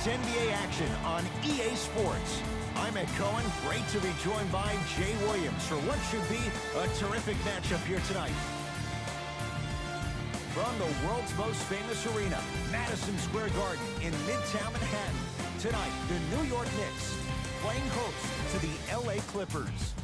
It's NBA action on EA Sports. I'm Ed Cohen. Great to be joined by Jay Williams for what should be a terrific matchup here tonight. From the world's most famous arena, Madison Square Garden in Midtown Manhattan. Tonight, the New York Knicks playing host to the LA Clippers.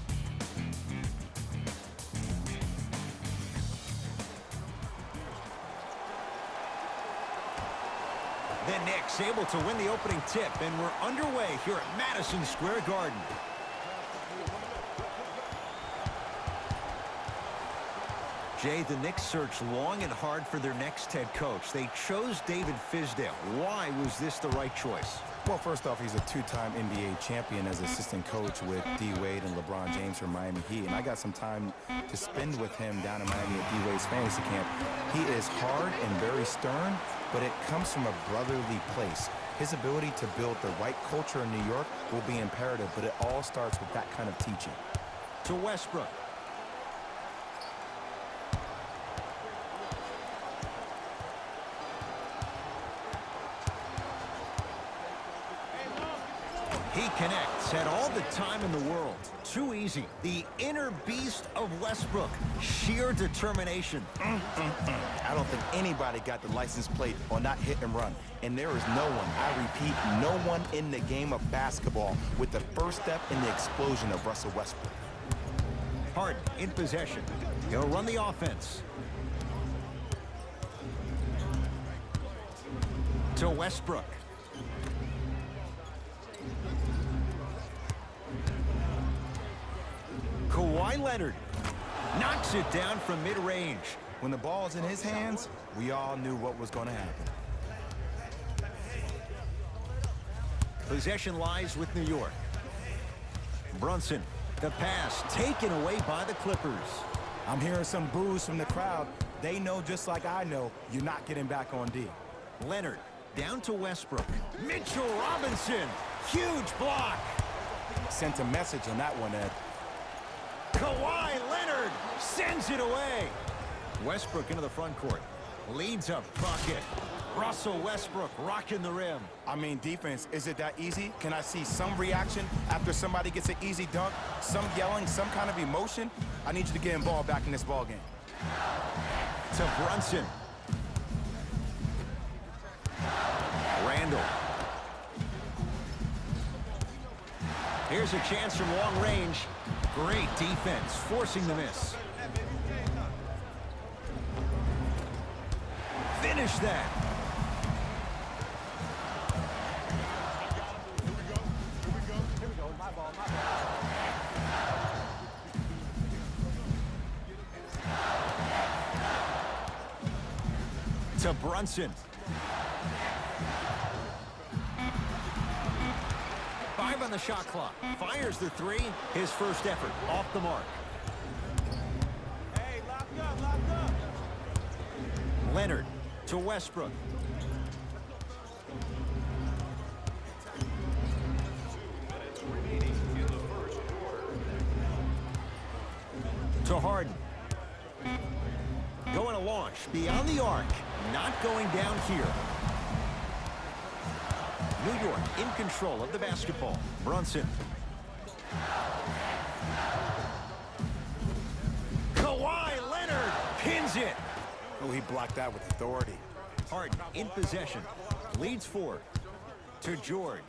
The Knicks able to win the opening tip, and we're underway here at Madison Square Garden. Jay, the Knicks searched long and hard for their next head coach. They chose David Fizdale. Why was this the right choice? Well, first off, he's a two-time NBA champion as assistant coach with D. Wade and LeBron James from Miami Heat. And I got some time to spend with him down in Miami at D. Wade's fantasy camp. He is hard and very stern, but it comes from a brotherly place. His ability to build the right culture in New York will be imperative, but it all starts with that kind of teaching. To Westbrook. He connects, had all the time in the world. Too easy. The inner beast of Westbrook. Sheer determination. I don't think anybody got the license plate on that hit and run. And there is no one, I repeat, no one in the game of basketball with the first step in the explosion of Russell Westbrook. Harden in possession. He'll run the offense. To Westbrook. Kawhi Leonard knocks it down from mid-range. When the ball's in his hands, we all knew what was going to happen. Possession lies with New York. Brunson, the pass taken away by the Clippers. I'm hearing some boos from the crowd. They know just like I know you're not getting back on D. Leonard down to Westbrook. Mitchell Robinson, huge block. Sent a message on that one, Ed. Kawhi Leonard sends it away. Westbrook into the front court. Leads a bucket. Russell Westbrook rocking the rim. I mean, defense, is it that easy? Can I see some reaction after somebody gets an easy dunk? Some yelling, some kind of emotion? I need you to get involved back in this ball game. To Brunson. Randall. Here's a chance from long range. Great defense, forcing the miss. Finish that. Here we go. My ball. To Brunson. 5 on the shot clock. Fires the three. His first effort off the mark. Hey, locked up. Leonard to Westbrook. To Harden. Going to launch beyond the arc. Not going down here. New York in control of the basketball. Brunson. Kawhi Leonard pins it. Oh, he blocked that with authority. Harden in possession. Leads 4. To George.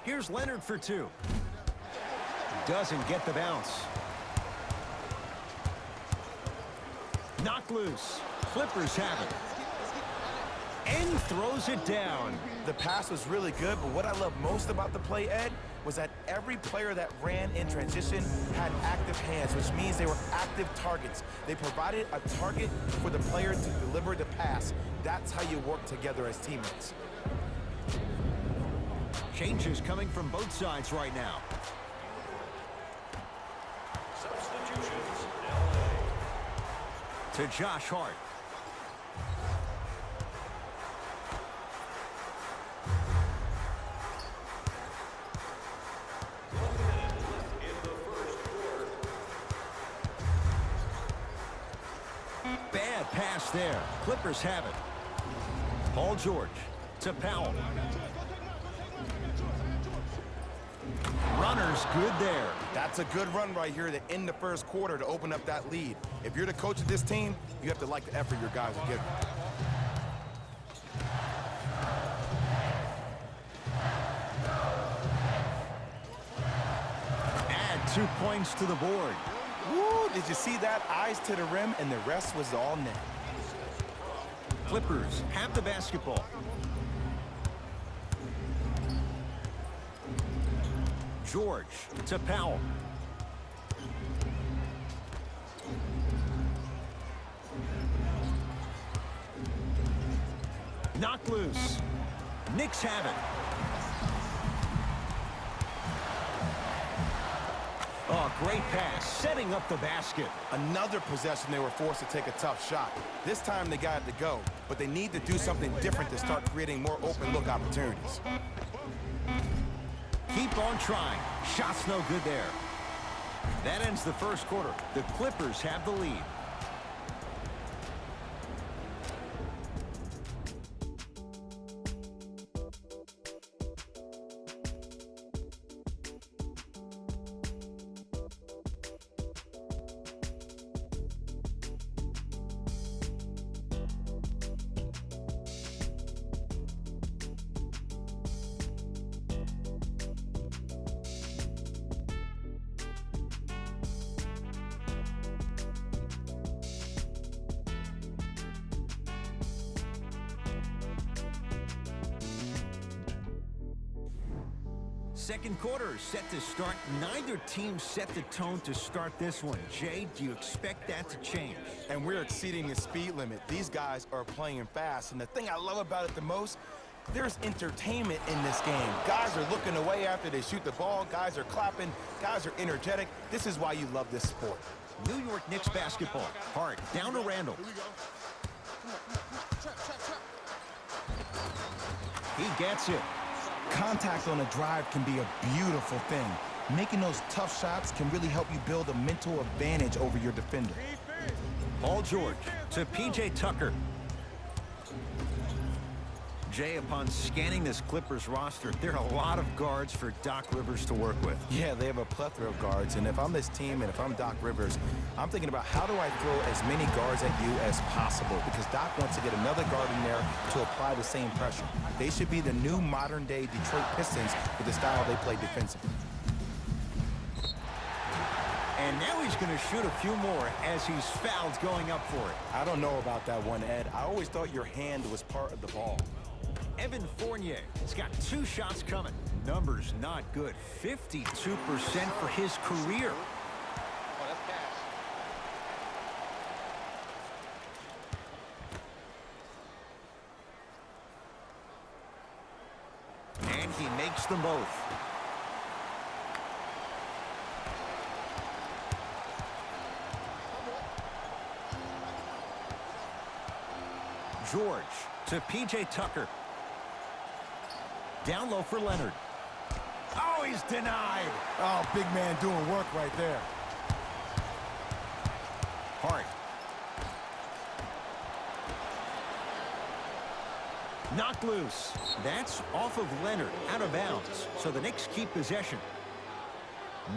Here's Leonard for 2. Doesn't get the bounce. Knocked loose. Clippers have it. And throws it down. The pass was really good, but what I love most about the play, Ed, was that every player that ran in transition had active hands, which means they were active targets. They provided a target for the player to deliver the pass. That's how you work together as teammates. Changes coming from both sides right now. Substitutions. To Josh Hart. Bad pass there. Clippers have it. Paul George to Powell. Runner's good there. That's a good run right here to end the first quarter to open up that lead. If you're the coach of this team, you have to like the effort your guys are giving. Add 2 points to the board. Woo, did you see that? Eyes to the rim, and the rest was all net. Clippers have the basketball. George to Powell. Knocked loose. Knicks have it. Oh, great pass, setting up the basket. Another possession they were forced to take a tough shot. This time they got it to go, but they need to do something different to start creating more open look opportunities. Keep on trying. Shot's no good there. That ends the first quarter. The Clippers have the lead. Second quarter is set to start. Neither team set the tone to start this one. Jay, do you expect that to change? And we're exceeding the speed limit. These guys are playing fast, and the thing I love about it the most, there's entertainment in this game. Guys are looking away after they shoot the ball. Guys are clapping. Guys are energetic. This is why you love this sport. New York Knicks basketball. Hart down to Randall. He gets it. Contact on a drive can be a beautiful thing. Making those tough shots can really help you build a mental advantage over your defender. Paul George to P.J. Tucker. Jay, upon scanning this Clippers roster, there are a lot of guards for Doc Rivers to work with. Yeah, they have a plethora of guards, and if I'm this team and if I'm Doc Rivers, I'm thinking about how do I throw as many guards at you as possible, because Doc wants to get another guard in there to apply the same pressure. They should be the new modern-day Detroit Pistons with the style they play defensively. And now he's going to shoot a few more as he's fouled going up for it. I don't know about that one, Ed. I always thought your hand was part of the ball. Evan Fournier has got 2 shots coming. Numbers not good. 52% for his career. And he makes them both. George to P.J. Tucker. Down low for Leonard. Oh, he's denied. Oh, big man doing work right there. Hart. Knocked loose. That's off of Leonard, out of bounds. So the Knicks keep possession.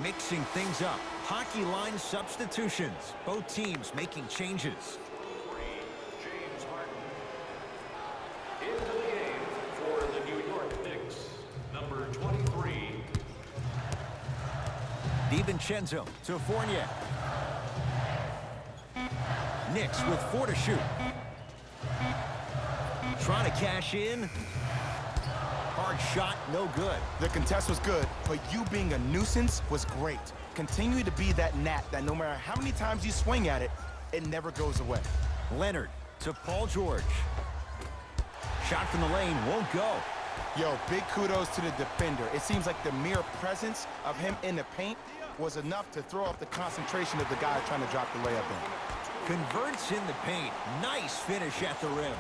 Mixing things up. Hockey line substitutions. Both teams making changes. James Harden. Into the game for the New York Knicks, number 23. DiVincenzo to Fournier. Knicks with 4 to shoot. Trying to cash in. Hard shot, no good. The contest was good, but you being a nuisance was great. Continue to be that gnat that no matter how many times you swing at it, it never goes away. Leonard to Paul George. Shot from the lane won't go. Yo, big kudos to the defender. It seems like the mere presence of him in the paint was enough to throw off the concentration of the guy trying to drop the layup in. Converts in the paint. Nice finish at the rim.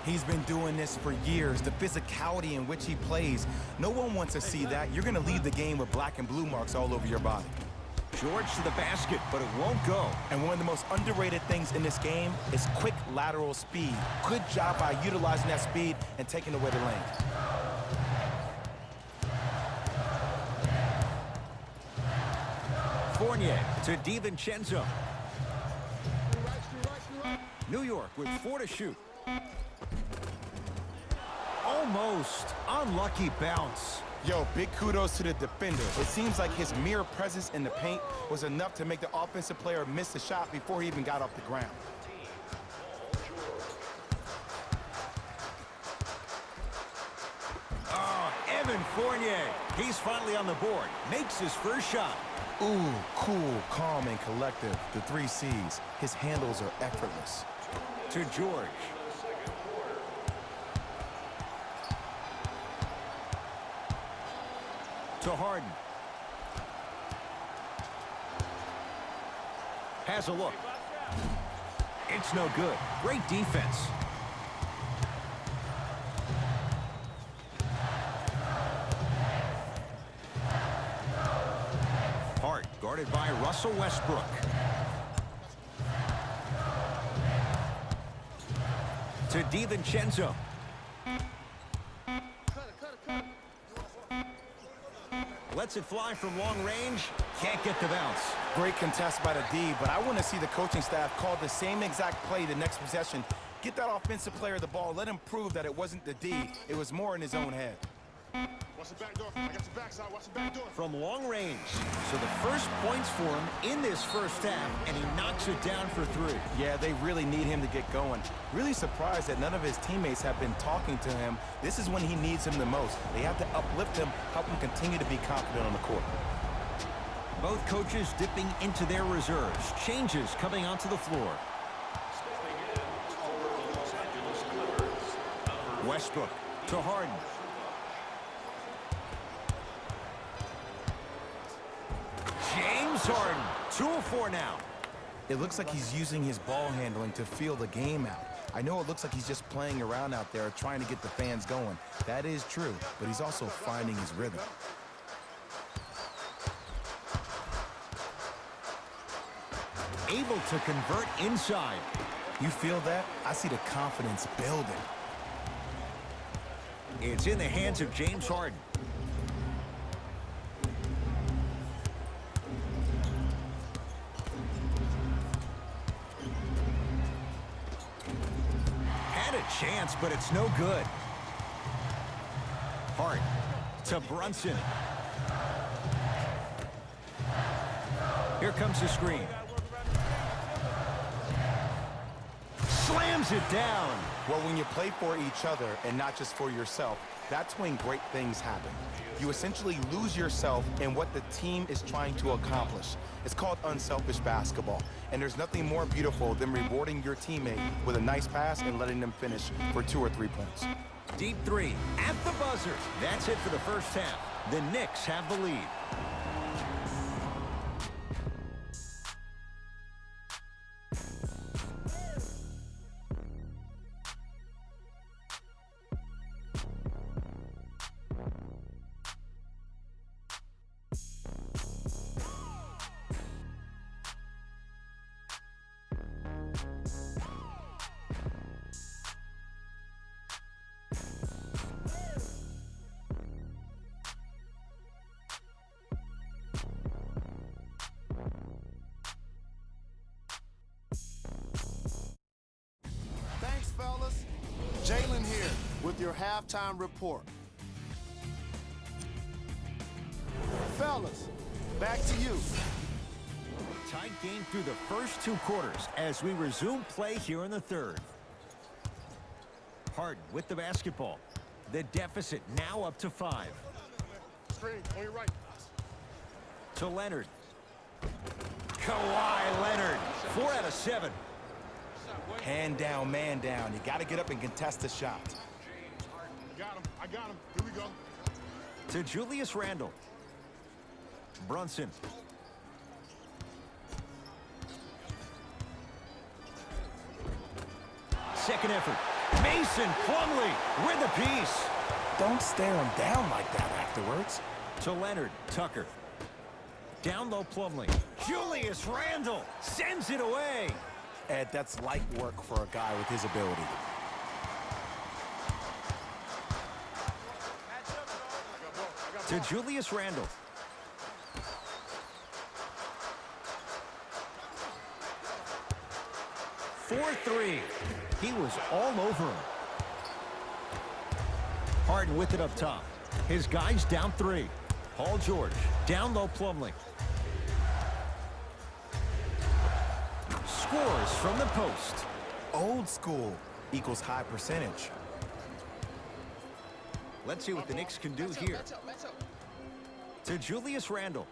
He's been doing this for years. The physicality in which he plays. No one wants to see that. You're going to leave the game with black and blue marks all over your body. George to the basket, but it won't go. And one of the most underrated things in this game is quick lateral speed. Good job by utilizing that speed and taking away the lane. Fournier to DiVincenzo. New York with 4 to shoot. Almost unlucky bounce. Yo, big kudos to the defender. It seems like his mere presence in the paint was enough to make the offensive player miss the shot before he even got off the ground. Oh, Evan Fournier. He's finally on the board. Makes his first shot. Ooh, cool, calm, and collective. The 3 C's. His handles are effortless. To George. To Harden. Has a look. It's no good. Great defense. Hart guarded by Russell Westbrook. To DiVincenzo. Lets it fly from long range. Can't get the bounce. Great contest by the D, but I want to see the coaching staff call the same exact play the next possession. Get that offensive player the ball. Let him prove that it wasn't the D. It was more in his own head. Watch the back door. I got your backside. Watch the back door. From long range. So the first points for him in this first half, and he knocks it down for 3. Yeah, they really need him to get going. Really surprised that none of his teammates have been talking to him. This is when he needs him the most. They have to uplift him, help him continue to be confident on the court. Both coaches dipping into their reserves. Changes coming onto the floor. Westbrook to Harden. James Harden, 2 of 4 now. It looks like he's using his ball handling to feel the game out. I know it looks like he's just playing around out there trying to get the fans going. That is true, but he's also finding his rhythm. Able to convert inside. You feel that? I see the confidence building. It's in the hands of James Harden. Had a chance, but it's no good. Hart to Brunson. Here comes the screen. Slams it down. Well, when you play for each other and not just for yourself, that's when great things happen. You essentially lose yourself in what the team is trying to accomplish. It's called unselfish basketball, and there's nothing more beautiful than rewarding your teammate with a nice pass and letting them finish for 2 or 3 points. Deep 3 at the buzzer. That's it for the first half. The Knicks have the lead. Fellas, Jalen here with your halftime report. Fellas, back to you. Tight game through the first 2 quarters as we resume play here in the third. Harden with the basketball. The deficit now up to 5. Screen on your right. To Leonard. Kawhi Leonard. 4 out of 7. Hand down, man down. You got to get up and contest the shot. I got him. Here we go. To Julius Randle. Brunson. Second effort. Mason Plumlee with the piece. Don't stare him down like that afterwards. To Leonard. Tucker. Down low Plumlee. Julius Randle sends it away. Ed, that's light work for a guy with his ability. To Julius Randle. For three. He was all over him. Harden with it up top. His guys down three. Paul George down low Plumlee. Scores from the post. Old school equals high percentage. Let's see what the Knicks can do here. To Julius Randle.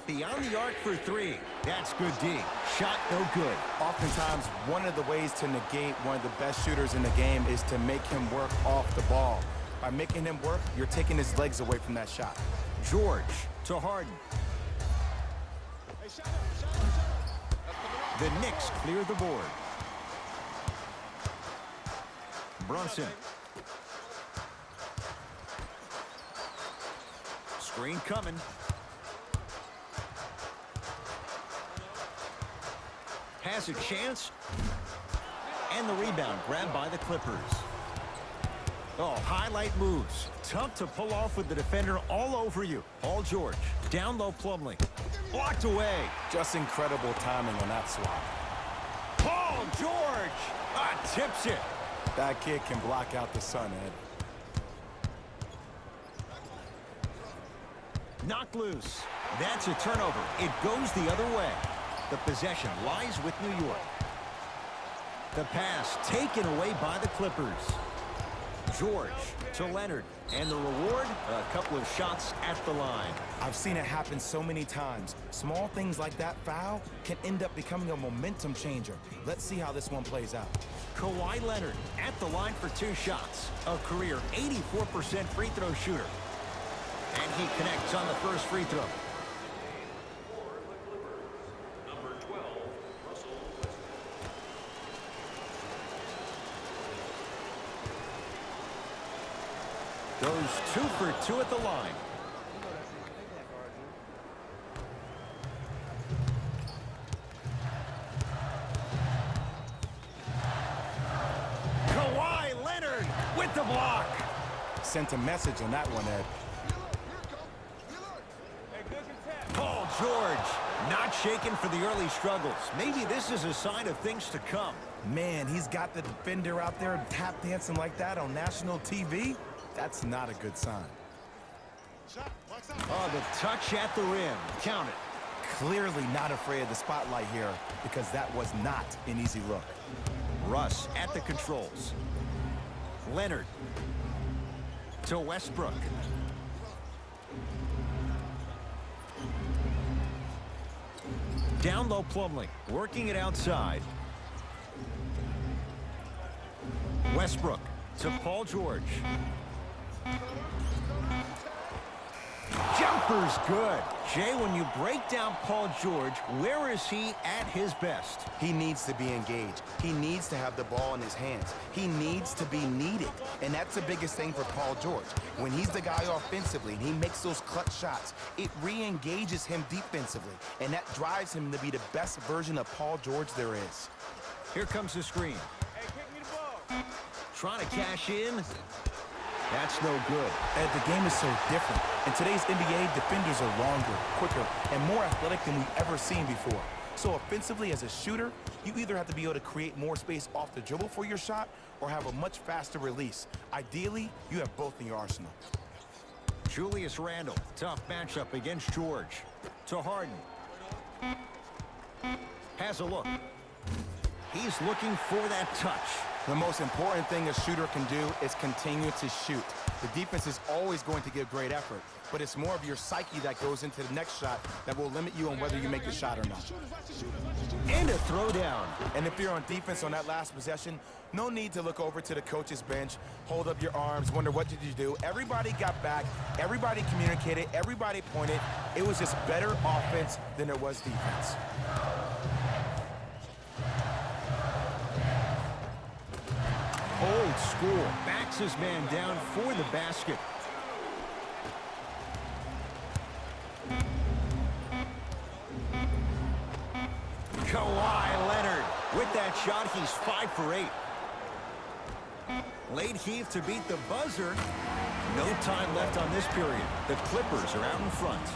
Beyond the arc for three. That's good D. Shot no good. Oftentimes, one of the ways to negate one of the best shooters in the game is to make him work off the ball. By making him work, you're taking his legs away from that shot. George to Harden. The Knicks clear the board. Brunson. Screen coming. Has a chance. And the rebound grabbed by the Clippers. Oh, highlight moves. Tough to pull off with the defender all over you. Paul George. Down low Plumlee. Blocked away. Just incredible timing on that swap. Paul George. Tips it. That kid can block out the sun, Ed. Knocked loose. That's a turnover. It goes the other way. The possession lies with New York. The pass taken away by the Clippers. George to Leonard. And the reward, a couple of shots at the line. I've seen it happen so many times. Small things like that foul can end up becoming a momentum changer. Let's see how this one plays out. Kawhi Leonard at the line for two shots. A career 84% free throw shooter. And he connects on the first free throw. Number 12, Russell Westbrook. Goes 2 for 2 at the line. Kawhi Leonard with the block. Sent a message on that one, Ed. Paul George not shaken for the early struggles. Maybe this is a sign of things to come. Man, he's got the defender out there tap dancing like that on national TV. That's not a good sign. Oh, the touch at the rim. Count it. Clearly not afraid of the spotlight here because that was not an easy look. Russ at the controls. Leonard to Westbrook. Down low Plumlee, working it outside. Westbrook to Paul George. Jumper's good. Jay, when you break down Paul George, where is he at his best? He needs to be engaged. He needs to have the ball in his hands. He needs to be needed. And that's the biggest thing for Paul George. When he's the guy offensively and he makes those clutch shots, it re-engages him defensively. And that drives him to be the best version of Paul George there is. Here comes the screen. Hey, kick me the ball. Trying to cash in. That's no good. Ed, the game is so different. In today's NBA, defenders are longer, quicker, and more athletic than we've ever seen before. So offensively, as a shooter, you either have to be able to create more space off the dribble for your shot or have a much faster release. Ideally, you have both in your arsenal. Julius Randle, tough matchup against George. To Harden. Has a look. He's looking for that touch. The most important thing a shooter can do is continue to shoot. The defense is always going to give great effort, but it's more of your psyche that goes into the next shot that will limit you on whether you make the shot or not. And a throwdown. And if you're on defense on that last possession, no need to look over to the coach's bench, hold up your arms, wonder what did you do. Everybody got back, everybody communicated, everybody pointed. It was just better offense than it was defense. Old school. Backs his man down for the basket. Kawhi Leonard. With that shot, he's 5 for 8. Late heave to beat the buzzer. No time left on this period. The Clippers are out in front.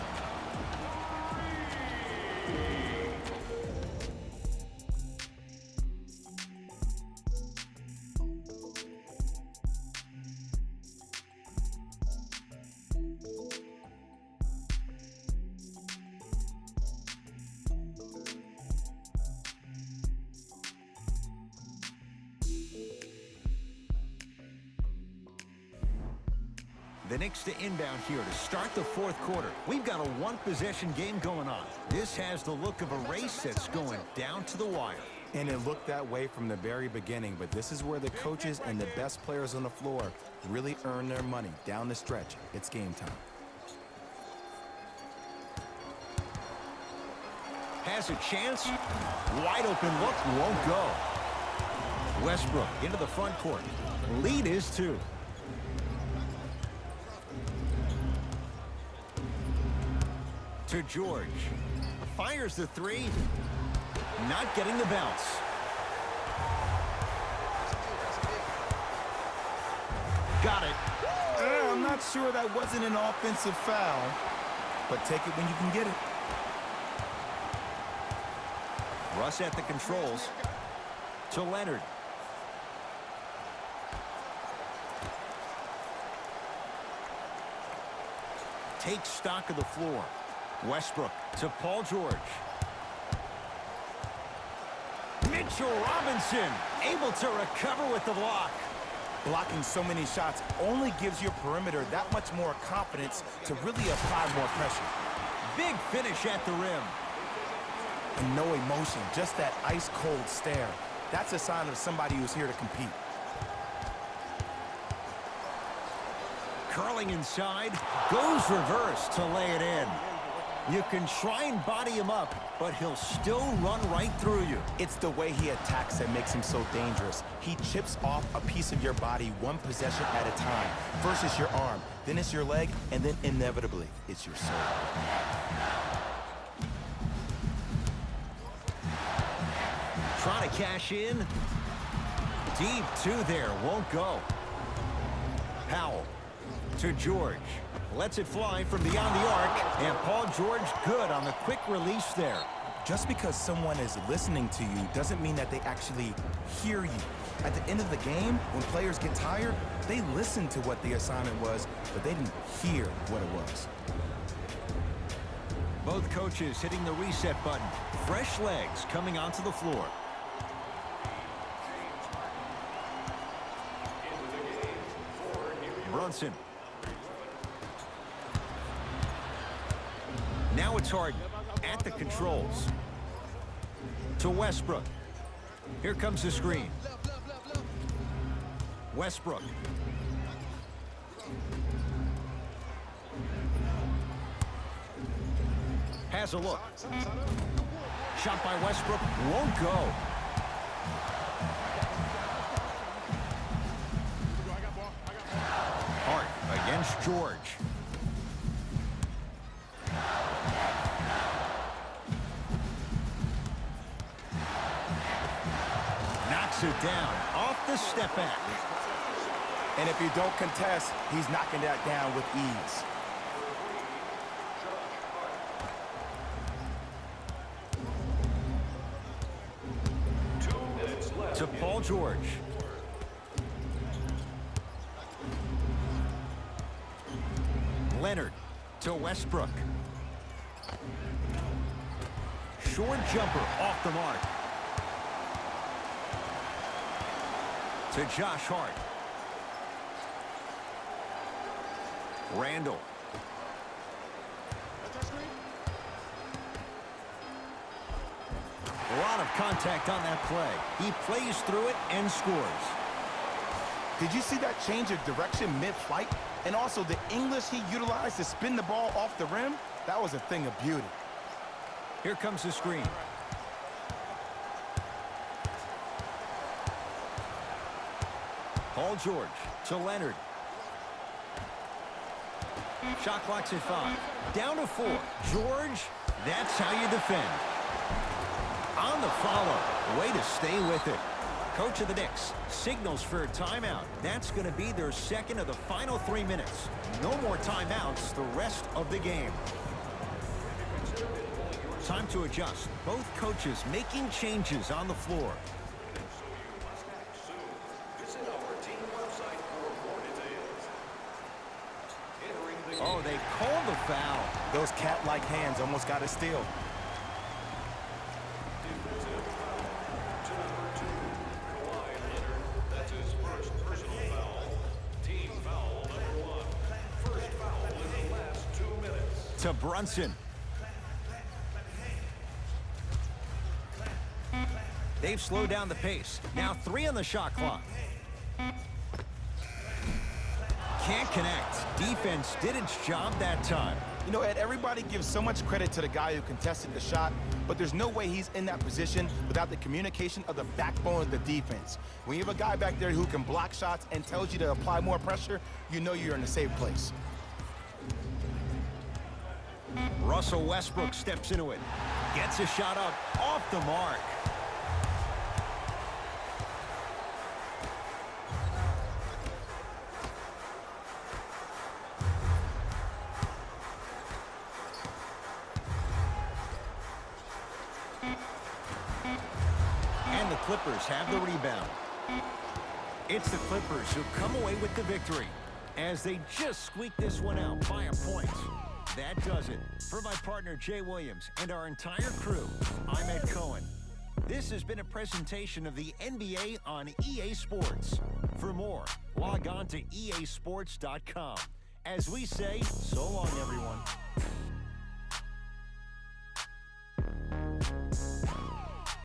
The Knicks to inbound here to start the fourth quarter. We've got a one-possession game going on. This has the look of a race that's going down to the wire. And it looked that way from the very beginning, but this is where the coaches and the best players on the floor really earn their money. Down the stretch, it's game time. Has a chance. Wide open look, won't go. Westbrook into the front court. Lead is 2. To George. Fires the 3. Not getting the bounce. Got it. I'm not sure that wasn't an offensive foul, but take it when you can get it. Russ at the controls. To Leonard. Takes stock of the floor. Westbrook to Paul George. Mitchell Robinson able to recover with the block. Blocking so many shots only gives your perimeter that much more confidence to really apply more pressure. Big finish at the rim. And no emotion, just that ice-cold stare. That's a sign of somebody who's here to compete. Curling inside, goes reverse to lay it in. You can try and body him up, but he'll still run right through you. It's the way he attacks that makes him so dangerous. He chips off a piece of your body one possession at a time. First it's your arm, then it's your leg, and then inevitably it's your soul. Trying to cash in. Deep 2 there, won't go. Powell to George. Lets it fly from beyond the arc, and Paul George good on the quick release there. Just because someone is listening to you doesn't mean that they actually hear you. At the end of the game, when players get tired, they listen to what the assignment was, but they didn't hear what it was. Both coaches hitting the reset button. Fresh legs coming onto the floor. Brunson. Now it's Harden at the controls. To Westbrook. Here comes the screen. Westbrook. Has a look. Shot by Westbrook won't go. Hart against George. Knocks it down off the step back. And if you don't contest, he's knocking that down with ease. To Paul George. Leonard to Westbrook. Short jumper off the mark. To Josh Hart. Randall. A lot of contact on that play. He plays through it and scores. Did you see that change of direction mid-flight? And also the English he utilized to spin the ball off the rim? That was a thing of beauty. Here comes the screen. Paul George to Leonard. Shot clock's at 5. Down to 4. George, that's how you defend. On the follow. Way to stay with it. Coach of the Knicks signals for a timeout. That's going to be their second of the final 3 minutes. No more timeouts the rest of the game. Time to adjust. Both coaches making changes on the floor. Oh, they called the foul. Those cat-like hands almost got a steal. To Brunson. They've slowed down the pace. Now 3 on the shot clock. Can't connect. Defense did its job that time. You know, Ed, everybody gives so much credit to the guy who contested the shot, but there's no way he's in that position without the communication of the backbone of the defense. When you have a guy back there who can block shots and tells you to apply more pressure, you know you're in a safe place. Russell Westbrook steps into it. Gets a shot up off the mark. And the Clippers have the rebound. It's the Clippers who come away with the victory as they just squeak this one out by a point. That does it. For my partner, Jay Williams, and our entire crew, I'm Ed Cohen. This has been a presentation of the NBA on EA Sports. For more, log on to easports.com. As we say, so long, everyone.